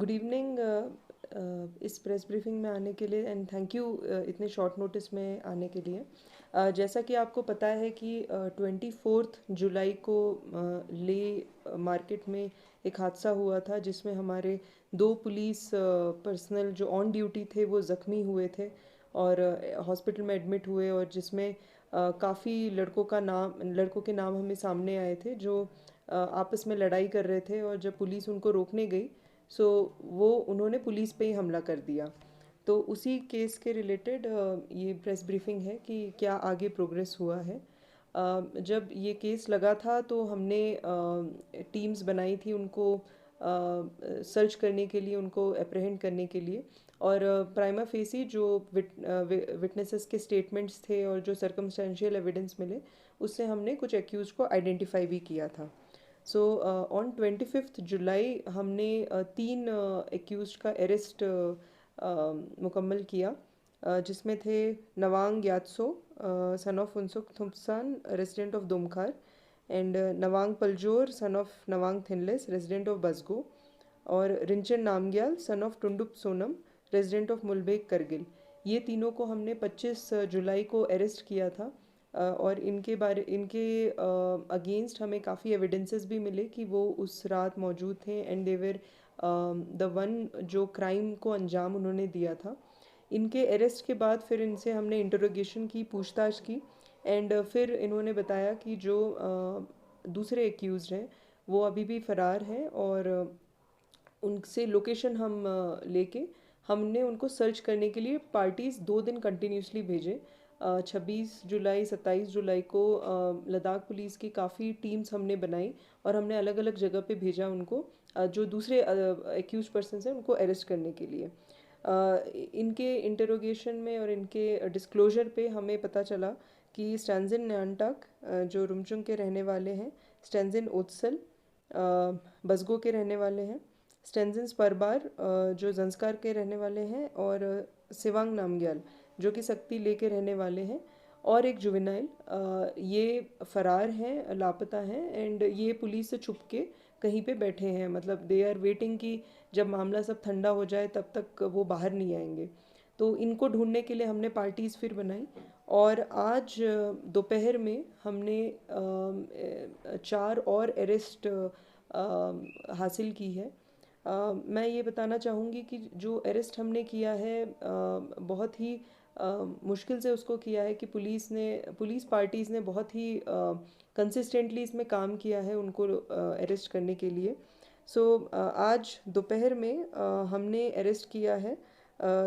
Good evening. इस press briefing में आने के लिए एंड थैंक यू इतने शॉर्ट नोटिस में आने के लिए। जैसा कि आपको पता है कि 24 जुलाई को ले मार्केट में एक हादसा हुआ था जिसमें हमारे दो पुलिस पर्सनल जो ऑन ड्यूटी थे वो ज़ख्मी हुए थे और हॉस्पिटल में एडमिट हुए, और जिसमें काफ़ी लड़कों के नाम हमें सामने आए थे जो आपस में लड़ाई कर रहे थे, और जब पुलिस उनको रोकने गई सो वो उन्होंने पुलिस पे ही हमला कर दिया। तो उसी केस के रिलेटेड ये प्रेस ब्रीफिंग है कि क्या आगे प्रोग्रेस हुआ है। जब ये केस लगा था तो हमने टीम्स बनाई थी उनको सर्च करने के लिए, उनको अप्रहेंड करने के लिए, और प्राइमा फेसी जो विटनेसेस के स्टेटमेंट्स थे और जो सर्कमस्टेंशियल एविडेंस मिले उससे हमने कुछ एक्यूज को आइडेंटिफाई भी किया था। सो ऑन 25 जुलाई हमने 3 एक्यूज का अरेस्ट मुकम्मल किया, जिसमें थे Nawang Yatso son of Unsuk Thupstan resident of Dumkhar, and Nawang Paljor son of Nawang Thinles resident of Basgo, और Rinchen Namgyal son of Tundup Sonam resident of Mulbek Kargil. ये तीनों को हमने 25 जुलाई को अरेस्ट किया था। और इनके अगेंस्ट हमें काफ़ी एविडेंसेस भी मिले कि वो उस रात मौजूद थे and they were the one जो क्राइम को अंजाम उन्होंने दिया था। इनके अरेस्ट के बाद फिर इनसे हमने इंटरोगेशन की, पूछताछ की, एंड फिर इन्होंने बताया कि जो दूसरे एक्यूज हैं वो अभी भी फ़रार हैं, और उनसे लोकेशन हम लेके हमने उनको सर्च करने के लिए पार्टीज़ 2 दिन कंटिन्यूसली भेजे। 26 जुलाई 27 जुलाई को लद्दाख पुलिस की काफ़ी टीम्स हमने बनाई और हमने अलग अलग जगह पे भेजा उनको, जो दूसरे एक्यूज पर्सन हैं उनको अरेस्ट करने के लिए। इनके इंटरोगेशन में और इनके डिस्क्लोजर पे हमें पता चला कि स्टैंजिन न्यानटाक जो रुमचुंग के रहने वाले हैं, स्टैंजिन ओत्सल बसगो के रहने वाले हैं, स्टेंजिन स्परबार जो जंस्कार के रहने वाले हैं, और सिवांग नामग्याल जो कि सक्ति ले के रहने वाले हैं, और एक जुवेनाइल, ये फ़रार हैं, लापता हैं, एंड ये पुलिस से छुप के कहीं पे बैठे हैं, मतलब दे आर वेटिंग कि जब मामला सब ठंडा हो जाए तब तक वो बाहर नहीं आएंगे। तो इनको ढूंढने के लिए हमने पार्टीज़ फिर बनाई, और आज दोपहर में हमने 4 और अरेस्ट हासिल की है। मैं ये बताना चाहूँगी कि जो अरेस्ट हमने किया है बहुत ही मुश्किल से उसको किया है कि पुलिस पार्टीज़ ने बहुत ही कंसिस्टेंटली इसमें काम किया है उनको अरेस्ट करने के लिए। सो आज दोपहर में हमने अरेस्ट किया है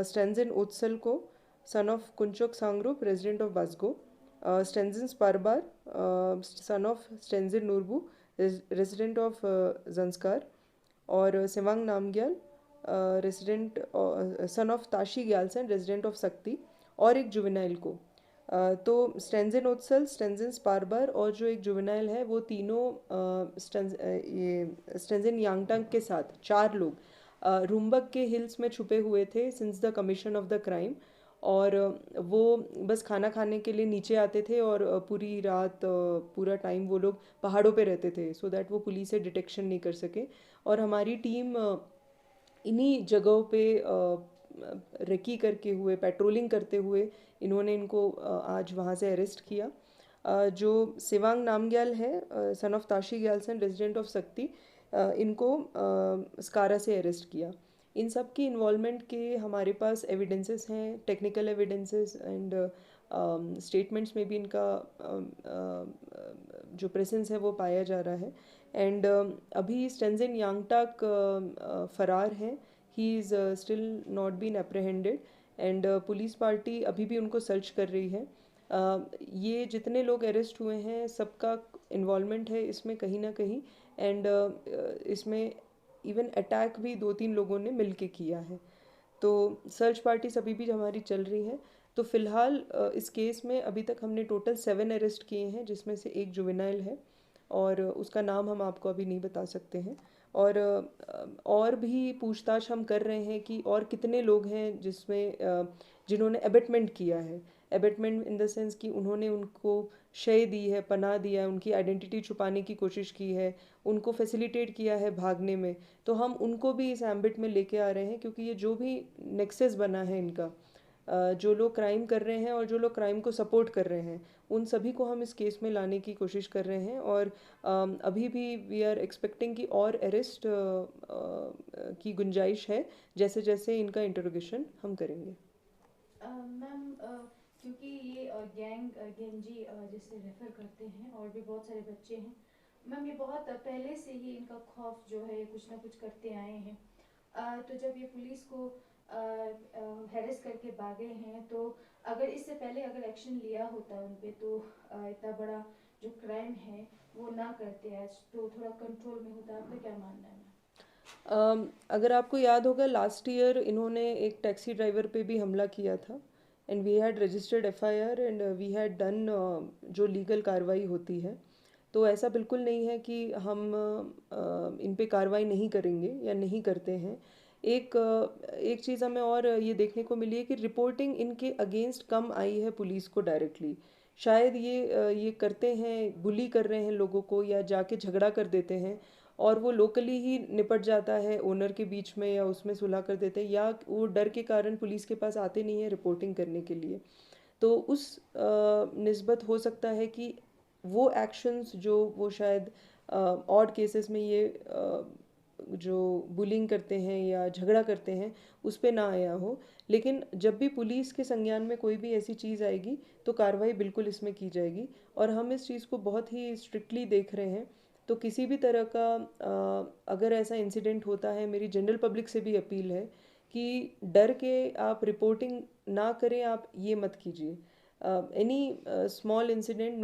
स्टेंजिन ओत्सल को son of Konchok Sangrup resident of Basgo, Stanzin Sparbar son of Stanzin Norbu resident of Zanskar, और Tsewang Namgyal resident son of Tashi Gyalson resident of Sakti, और एक जुवेनाइल को। तो स्टेंजिन ओत्सल, स्टेंजिन स्पारबार और जो एक जुवेनाइल है वो तीनों ये स्टेंजिन यांगटंग के साथ 4 लोग रुम्बक के हिल्स में छुपे हुए थे since the commission of the crime, और वो बस खाना खाने के लिए नीचे आते थे, और पूरी रात पूरा टाइम वो लोग पहाड़ों पे रहते थे सो दैट वो पुलिस से डिटेक्शन नहीं कर सके। और हमारी टीम इन्हीं जगहों पे रेकी करके हुए, पेट्रोलिंग करते हुए इन्होंने इनको आज वहाँ से अरेस्ट किया। जो सिवांग नामग्याल है सन of Tashi Gyalson resident of सक्ति, इनको स्कारा से अरेस्ट किया। इन सब की इन्वॉल्वमेंट के हमारे पास एविडेंसेस हैं, टेक्निकल एविडेंसेस, एंड स्टेटमेंट्स में भी इनका जो प्रेजेंस है वो पाया जा रहा है। एंड अभी स्टेंजिन यांगटाक फ़रार हैं, he is still not been apprehended, and police party अभी भी उनको सर्च कर रही है। ये जितने लोग अरेस्ट हुए हैं सबका इन्वॉल्वमेंट है इसमें कहीं ना कहीं, एंड इसमें इवन अटैक भी 2-3 लोगों ने मिल के किया है। तो सर्च पार्टीज अभी भी हमारी चल रही है। तो फ़िलहाल इस केस में अभी तक हमने टोटल 7 अरेस्ट किए हैं, जिसमें से एक जुवेनाइल है और उसका नाम हम आपको अभी नहीं बता सकते हैं। और भी पूछताछ हम कर रहे हैं कि और कितने लोग हैं जिन्होंने अबेटमेंट किया है, एबेटमेंट इन द सेंस कि उन्होंने उनको शय दी है, पनाह दिया है, उनकी आइडेंटिटी छुपाने की कोशिश की है, उनको फैसिलिटेट किया है भागने में, तो हम उनको भी इस एम्बिट में लेके आ रहे हैं, क्योंकि ये जो भी नेक्सस बना है इनका, जो लोग क्राइम कर रहे हैं और जो लोग क्राइम को सपोर्ट कर रहे हैं, उन सभी को हम इस केस में लाने की कोशिश कर रहे हैं। और अभी भी वी आर एक्सपेक्टिंग कि और अरेस्ट की गुंजाइश है, जैसे जैसे इनका इंटरोगेशन हम करेंगे। मैम, क्योंकि ये गैंग गेंजी जिसे रेफर करते हैं और भी बहुत सारे बच्चे हैं मैम, ये बहुत पहले से ही इनका खौफ जो है कुछ ना कुछ करते आए हैं। तो जब ये पुलिस को हैरेस करके भागे हैं, तो अगर इससे पहले अगर एक्शन लिया होता उन पे, तो इतना बड़ा जो क्राइम है वो ना करते आज, तो थोड़ा कंट्रोल में होता। आपका क्या मानना है मैम? अगर आपको याद होगा, लास्ट ईयर इन्होंने एक टैक्सी ड्राइवर पे भी हमला किया था, and we had registered FIR and we had done जो लीगल कार्रवाई होती है। तो ऐसा बिल्कुल नहीं है कि हम इन पे कार्रवाई नहीं करेंगे या नहीं करते हैं। एक चीज़ हमें और ये देखने को मिली है कि रिपोर्टिंग इनके अगेंस्ट कम आई है पुलिस को डायरेक्टली। शायद ये करते हैं, बुली कर रहे हैं लोगों को या जाके झगड़ा कर देते हैं, और वो लोकली ही निपट जाता है ओनर के बीच में, या उसमें सुलह कर देते हैं, या वो डर के कारण पुलिस के पास आते नहीं है रिपोर्टिंग करने के लिए। तो उस निस्बत हो सकता है कि वो एक्शंस जो वो शायद ऑड केसेस में ये जो बुलिंग करते हैं या झगड़ा करते हैं, उस पे ना आया हो। लेकिन जब भी पुलिस के संज्ञान में कोई भी ऐसी चीज़ आएगी, तो कार्रवाई बिल्कुल इसमें की जाएगी। और हम इस चीज़ को बहुत ही स्ट्रिक्टली देख रहे हैं। तो किसी भी तरह का अगर ऐसा इंसिडेंट होता है, मेरी जनरल पब्लिक से भी अपील है कि डर के आप रिपोर्टिंग ना करें, आप ये मत कीजिए। Any small incident,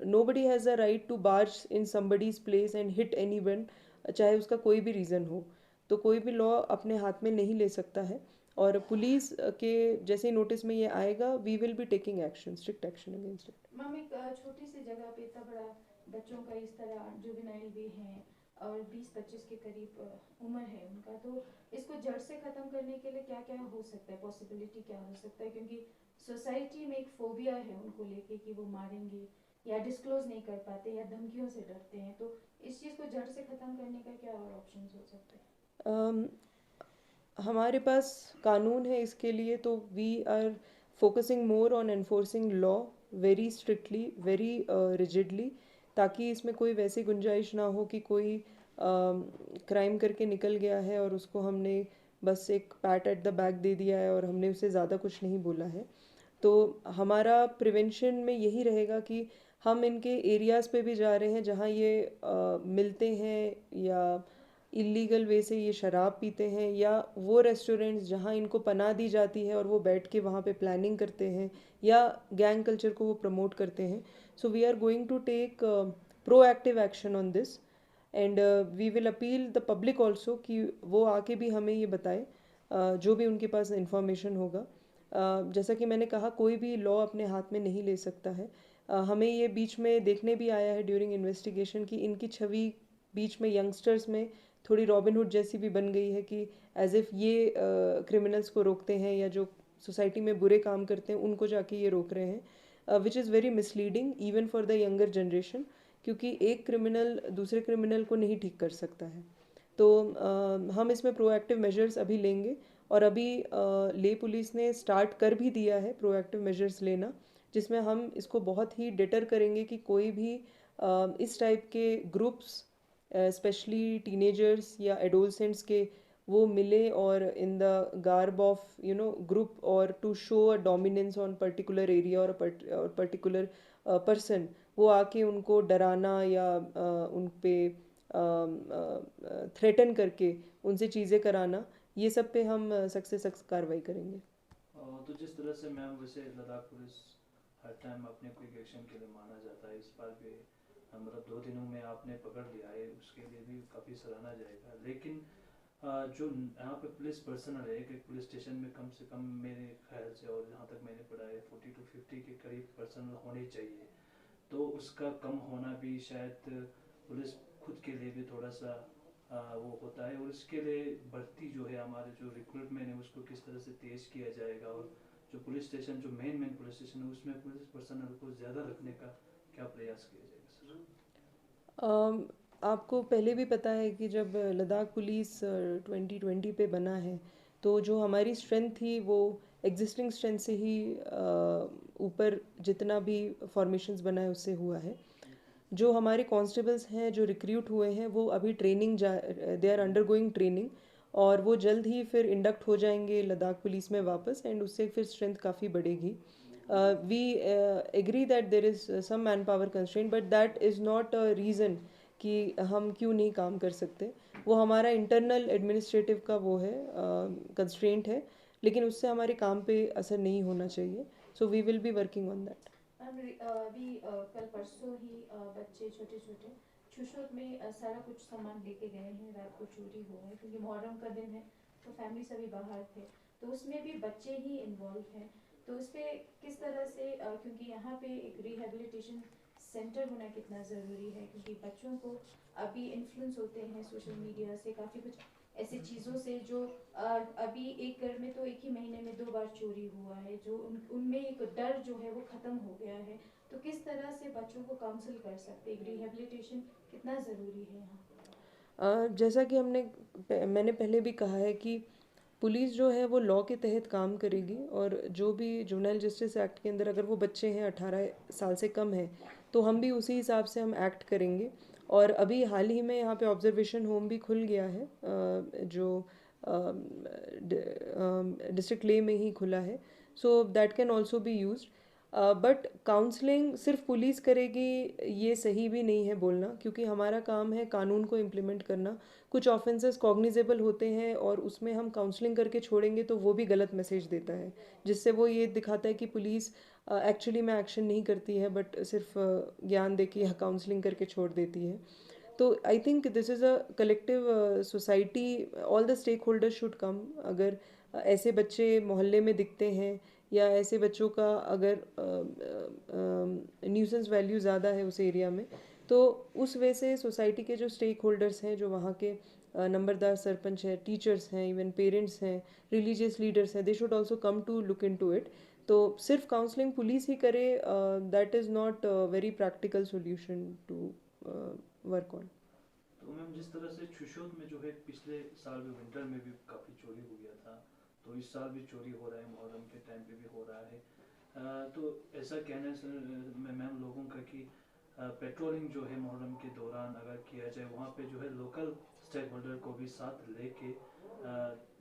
nobody has a right to barge in somebody's place and hit anyone, चाहे उसका कोई भी रीज़न हो। तो कोई भी लॉ अपने हाथ में नहीं ले सकता है। और पुलिस के जैसे ही नोटिस में ये आएगा, we will be taking action, strict action against it. Ma'am, एक छोटी सी जगह पे इतना बड़ा बच्चों का इस तरह जुवेनाइल भी हैं और 20-25 के करीब उम्र है उनका, तो इसको जड़ से ख़त्म करने के लिए क्या क्या हो सकता है, पॉसिबिलिटी क्या हो सकता है? क्योंकि सोसाइटी में एक फोबिया है उनको लेके कि वो मारेंगे या डिस्क्लोज नहीं कर पाते या धमकियों से डरते हैं, तो इस चीज़ को जड़ से ख़त्म करने का क्या और ऑप्शंस हो सकते हैं? um, हमारे पास कानून है इसके लिए, तो we are focusing more on enforcing law very strictly, very rigidly, ताकि इसमें कोई वैसी गुंजाइश ना हो कि कोई क्राइम करके निकल गया है और उसको हमने बस एक पैट एट द बैक दे दिया है और हमने उसे ज़्यादा कुछ नहीं बोला है। तो हमारा प्रिवेंशन में यही रहेगा कि हम इनके एरियाज़ पे भी जा रहे हैं जहाँ ये मिलते हैं, या इलीगल वे से ये शराब पीते हैं, या वो रेस्टोरेंट्स जहाँ इनको पनाह दी जाती है और वो बैठ के वहाँ पे प्लानिंग करते हैं, या गैंग कल्चर को वो प्रमोट करते हैं। So we are going to take proactive action on this, and we will appeal the public also कि वो आके भी हमें ये बताए जो भी उनके पास इंफॉर्मेशन होगा। जैसा कि मैंने कहा, कोई भी लॉ अपने हाथ में नहीं ले सकता है। हमें ये बीच में देखने भी आया है ड्यूरिंग इन्वेस्टिगेशन कि इनकी छवि बीच में यंगस्टर्स में थोड़ी रॉबिनहुड जैसी भी बन गई है, कि एज इफ़ ये क्रिमिनल्स को रोकते हैं या जो सोसाइटी में बुरे काम करते हैं उनको जाके ये रोक रहे हैं, which is very misleading even for the younger generation, क्योंकि एक क्रिमिनल दूसरे क्रिमिनल को नहीं ठीक कर सकता है। तो हम इसमें प्रोएक्टिव मेजर्स अभी लेंगे, और अभी ले पुलिस ने स्टार्ट कर भी दिया है प्रोएक्टिव मेजर्स लेना, जिसमें हम इसको बहुत ही डिटर करेंगे कि कोई भी इस टाइप के ग्रुप्स, स्पेशली टीनेजर्स या एडोलसेंट्स के, वो मिले और in the garb of group, और to show a dominance on particular area और पर्टिकुलर पर्सन, वो आके उनको डराना या उन पे थ्रेटन करके उनसे चीज़ें कराना, ये सब पे हम सख्त से सख्त कार्रवाई करेंगे। तो जिस तरह से मैम, वैसे लद्दाख पुलिस हर टाइम अपने क्विक एक्शन के लिए माना जाता है, इस बार भी मतलब 2 दिनों में आपने पकड़ लिया है, उसके लिए भी काफ़ी सराहना जाएगा। लेकिन जो यहाँ पे पुलिस पर्सनल है, एक पुलिस स्टेशन में कम से कम मेरे ख्याल से, और जहाँ तक मैंने पढ़ा है, 40 to 50 के करीब पर्सनल होने चाहिए। तो उसका कम होना भी शायद पुलिस खुद के लिए भी थोड़ा सा वो होता है, और इसके लिए भर्ती जो है, हमारे जो रिक्रूटमेंट है, उसको किस तरह से तेज किया जाएगा, और जो पुलिस स्टेशन, जो मेन पुलिस स्टेशन है, उसमें पुलिस पर्सनल को ज़्यादा रखने का क्या प्रयास किया जाएगा सर? आपको पहले भी पता है कि जब लद्दाख पुलिस 2020 पे बना है, तो जो हमारी स्ट्रेंथ थी वो एग्जिस्टिंग स्ट्रेंथ से ही ऊपर जितना भी फॉर्मेशंस बना है उससे हुआ है। जो हमारे कांस्टेबल्स हैं जो रिक्रूट हुए हैं वो अभी दे आर अंडरगोइंग ट्रेनिंग, और वो जल्द ही फिर इंडक्ट हो जाएंगे लद्दाख पुलिस में वापस, एंड उससे फिर स्ट्रेंथ काफ़ी बढ़ेगी। We agree that there is some manpower constraint, but that is not a reason कि हम क्यों नहीं काम कर सकते। वो हमारा इंटरनल एडमिनिस्ट्रेटिव का वो है, कंस्ट्रेंट है, लेकिन उससे हमारे काम पे असर नहीं होना चाहिए। So we will be working on that. Ma'am अभी कल परसों ही बच्चे छोटे छोटे छुशोत में सारा कुछ सामान लेके गए हैं, रात को चोरी हुआ है क्योंकि मुहर्रम का दिन है तो फैमिली सभी बाहर थे, तो उसमें भी बच्चे ही इन्वॉल्व हैं। तो उस पर किस तरह से क्योंकि यहाँ पे एक रिहेबिलिटेशन सेंटर होना कितना ज़रूरी है, क्योंकि बच्चों को अभी इन्फ्लुएंस होते हैं सोशल मीडिया से, काफ़ी कुछ ऐसी चीज़ों से जो अभी एक घर में तो एक ही महीने में 2 बार चोरी हुआ है, जो उनमें एक डर जो है वो ख़त्म हो गया है। तो किस तरह से बच्चों को काउंसिल कर सकते हैं, रिहेबिलिटेशन कितना ज़रूरी है यहाँ? जैसा कि मैंने पहले भी कहा है कि पुलिस जो है वो लॉ के तहत काम करेगी, और जो भी जुवेनाइल जस्टिस एक्ट के अंदर अगर वो बच्चे हैं 18 साल से कम है, तो हम भी उसी हिसाब से हम एक्ट करेंगे। और अभी हाल ही में यहाँ पे ऑब्जर्वेशन होम भी खुल गया है, जो डिस्ट्रिक्ट ले में ही खुला है, so that can also be use. But counselling सिर्फ पुलिस करेगी ये सही भी नहीं है बोलना, क्योंकि हमारा काम है कानून को इम्प्लीमेंट करना। कुछ ऑफेंसेस कॉग्निजेबल होते हैं और उसमें हम काउंसलिंग करके छोड़ेंगे तो वो भी गलत मैसेज देता है, जिससे वो ये दिखाता है कि पुलिस एक्चुअली में एक्शन नहीं करती है, बट सिर्फ ज्ञान दे के या काउंसलिंग करके छोड़ देती है। तो I think this is a collective society, all the stakeholders should come. अगर ऐसे बच्चे मोहल्ले में दिखते हैं या ऐसे बच्चों का अगर न्यूसेंस वैल्यू ज़्यादा है उस एरिया में, तो उस वजह से सोसाइटी के जो स्टेक होल्डर्स हैं, जो वहाँ के नंबरदार सरपंच हैं, टीचर्स हैं, इवन पेरेंट्स हैं, रिलीजियस लीडर्स हैं, they should also come to look into it. तो सिर्फ काउंसलिंग पुलिस ही करे, that is not very practical solution to work on. तो मैम जिस तरह से छुशोत में जो है पिछले साल भी विंटर में भी काफ़ी चोरी हो गया था, तो इस साल भी चोरी हो रहा है, मुहर्रम के टाइम पे भी हो रहा है। तो ऐसा कहना है सर मैम लोगों का कि पेट्रोलिंग जो है मुहर्रम के दौरान अगर किया जाए, वहाँ पे जो है लोकल स्टेक होल्डर को भी साथ लेके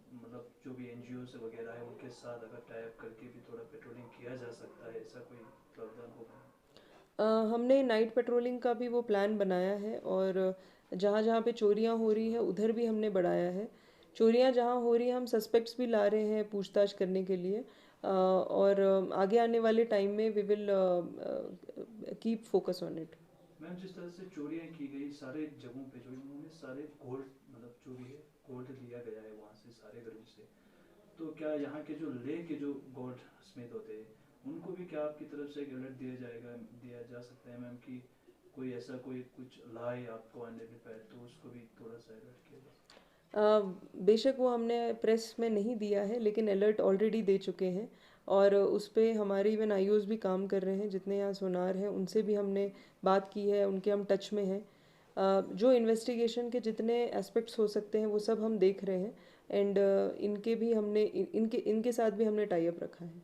मतलब जो भी NGOs वगैरह है उनके साथ अगर टाइप करके भी थोड़ा पेट्रोलिंग किया जा सकता है, ऐसा कोई प्रावधान होगा? हमने नाइट पेट्रोलिंग का भी वो प्लान बनाया है, और जहाँ जहाँ पे चोरियाँ हो रही है उधर भी हमने बढ़ाया है। चोरियाँ जहाँ हो रही हैं हम सस्पेक्ट्स भी ला रहे हैं पूछताछ करने के लिए, और आगे आने वाले टाइम में we will keep focus on it. Ma'am जिस तरह से चोरियां की गई सारे जगहों पे, जो इन्होंने सारे गोल्ड मतलब चोरी है, गोल्ड लिया गया है वहाँ से सारे घरों से, तो क्या यहाँ के जो ले के जो गोल्ड स्मिथ होते हैं उनको भी क्या आपकी तरफ से एक अलर्ट दिया जा सकता है मैम, कि कोई ऐसा कोई कुछ लाए आपको अनआइडेंटिफाइड, तो उसको भी थोड़ा सा अलर्ट किया जाए? बेशक वो हमने प्रेस में नहीं दिया है, लेकिन अलर्ट ऑलरेडी दे चुके हैं, और उस पे हमारे इवन आईओज भी काम कर रहे हैं, जितने यहाँ सोनार हैं उनसे भी हमने बात की है, उनके हम टच में हैं। जो इन्वेस्टिगेशन के जितने एस्पेक्ट्स हो सकते हैं वो सब हम देख रहे हैं, एंड इनके भी हमने इनके इनके साथ भी हमने टाई अप रखा है।